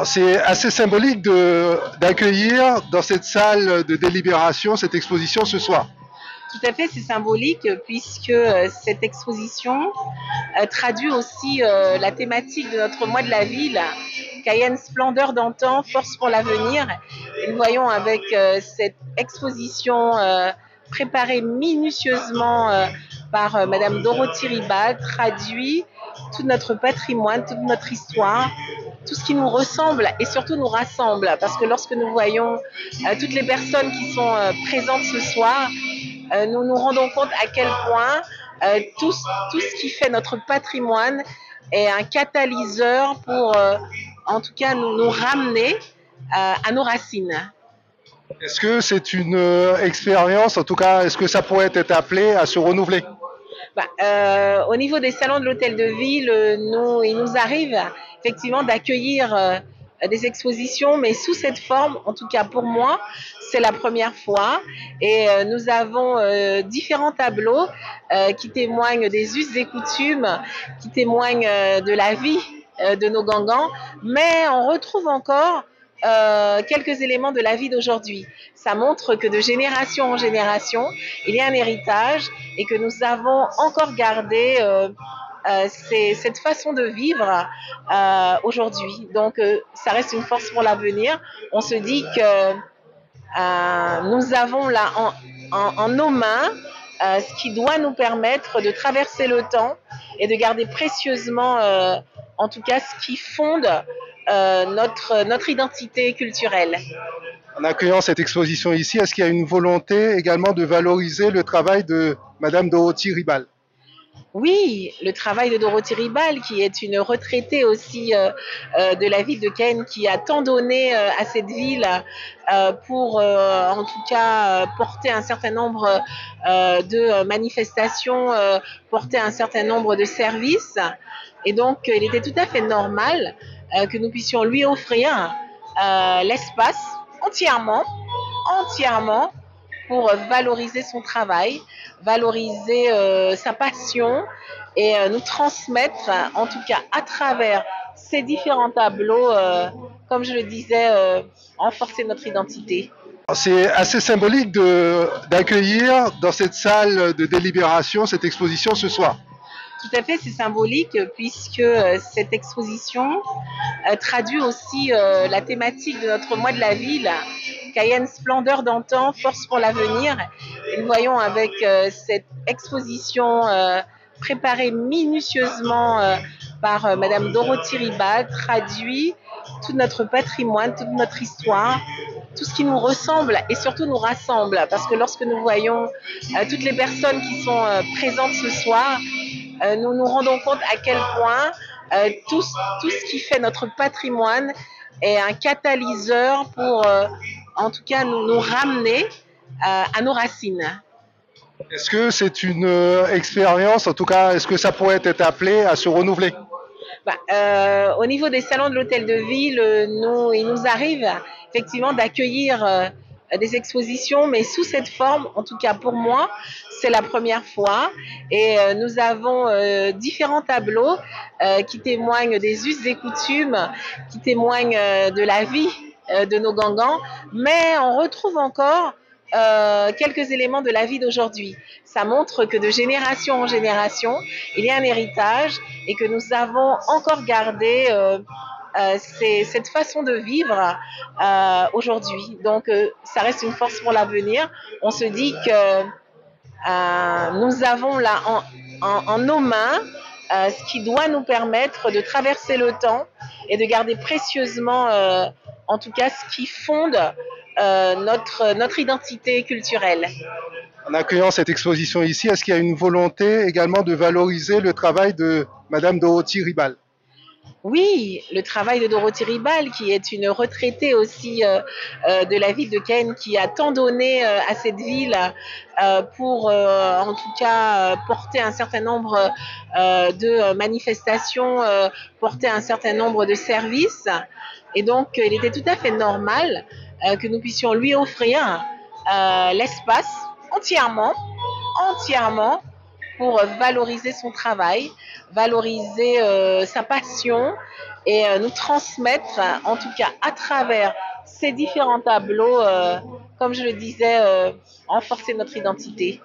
C'est assez symbolique d'accueillir dans cette salle de délibération cette exposition ce soir. Tout à fait, c'est symbolique puisque cette exposition traduit aussi la thématique de notre mois de la ville, Cayenne splendeur d'antan, force pour l'avenir. Et nous voyons avec cette exposition préparée minutieusement par Madame Dorothy Ribal, traduit tout notre patrimoine, toute notre histoire, tout ce qui nous ressemble et surtout nous rassemble. Parce que lorsque nous voyons toutes les personnes qui sont présentes ce soir, nous nous rendons compte à quel point tout ce qui fait notre patrimoine est un catalyseur pour, en tout cas, nous ramener à nos racines. Est-ce que c'est une expérience, en tout cas, est-ce que ça pourrait être appelé à se renouveler? Au niveau des salons de l'hôtel de ville, il nous arrive effectivement d'accueillir des expositions, mais sous cette forme, en tout cas pour moi, c'est la première fois. Et nous avons différents tableaux qui témoignent des us et coutumes, qui témoignent de la vie de nos Gangans, mais on retrouve encore quelques éléments de la vie d'aujourd'hui. Ça montre que de génération en génération, il y a un héritage et que nous avons encore gardé cette façon de vivre aujourd'hui. Donc, ça reste une force pour l'avenir. On se dit que nous avons là en nos mains ce qui doit nous permettre de traverser le temps et de garder précieusement, en tout cas, ce qui fonde notre identité culturelle. En accueillant cette exposition ici, est-ce qu'il y a une volonté également de valoriser le travail de Madame Dorothy Ribal? Oui, le travail de Dorothy Ribal, qui est une retraitée aussi de la ville de Cayenne, qui a tant donné à cette ville pour, en tout cas, porter un certain nombre de manifestations, porter un certain nombre de services. Et donc, il était tout à fait normal que nous puissions lui offrir l'espace entièrement pour valoriser son travail, valoriser sa passion et nous transmettre, en tout cas à travers ces différents tableaux, comme je le disais, renforcer notre identité. C'est assez symbolique d'accueillir dans cette salle de délibération cette exposition ce soir. Tout à fait, c'est symbolique puisque cette exposition traduit aussi la thématique de notre mois de la ville, Cayenne splendeur d'antan, force pour l'avenir. Et nous voyons avec cette exposition préparée minutieusement par Madame Dorothy Ribal, traduit tout notre patrimoine, toute notre histoire, tout ce qui nous ressemble et surtout nous rassemble. Parce que lorsque nous voyons toutes les personnes qui sont présentes ce soir, nous nous rendons compte à quel point tout ce qui fait notre patrimoine est un catalyseur pour, en tout cas, nous ramener à nos racines. Est-ce que c'est une expérience, en tout cas, est-ce que ça pourrait être appelé à se renouveler? Au niveau des salons de l'hôtel de ville, il nous arrive effectivement d'accueillir des expositions, mais sous cette forme, en tout cas pour moi, c'est la première fois. Et nous avons différents tableaux qui témoignent des us et coutumes, qui témoignent de la vie de nos Gangans, mais on retrouve encore quelques éléments de la vie d'aujourd'hui. Ça montre que de génération en génération, il y a un héritage et que nous avons encore gardé cette façon de vivre aujourd'hui. Donc, ça reste une force pour l'avenir. On se dit que nous avons là en nos mains ce qui doit nous permettre de traverser le temps et de garder précieusement, en tout cas, ce qui fonde notre identité culturelle. En accueillant cette exposition ici, est-ce qu'il y a une volonté également de valoriser le travail de Madame Dorothy Ribal? Oui, le travail de Dorothy Ribal, qui est une retraitée aussi de la ville de Cayenne, qui a tant donné à cette ville pour, en tout cas, porter un certain nombre de manifestations, porter un certain nombre de services. Et donc, il était tout à fait normal que nous puissions lui offrir l'espace entièrement pour valoriser son travail, valoriser sa passion et nous transmettre, en tout cas à travers ces différents tableaux, comme je le disais, renforcer notre identité.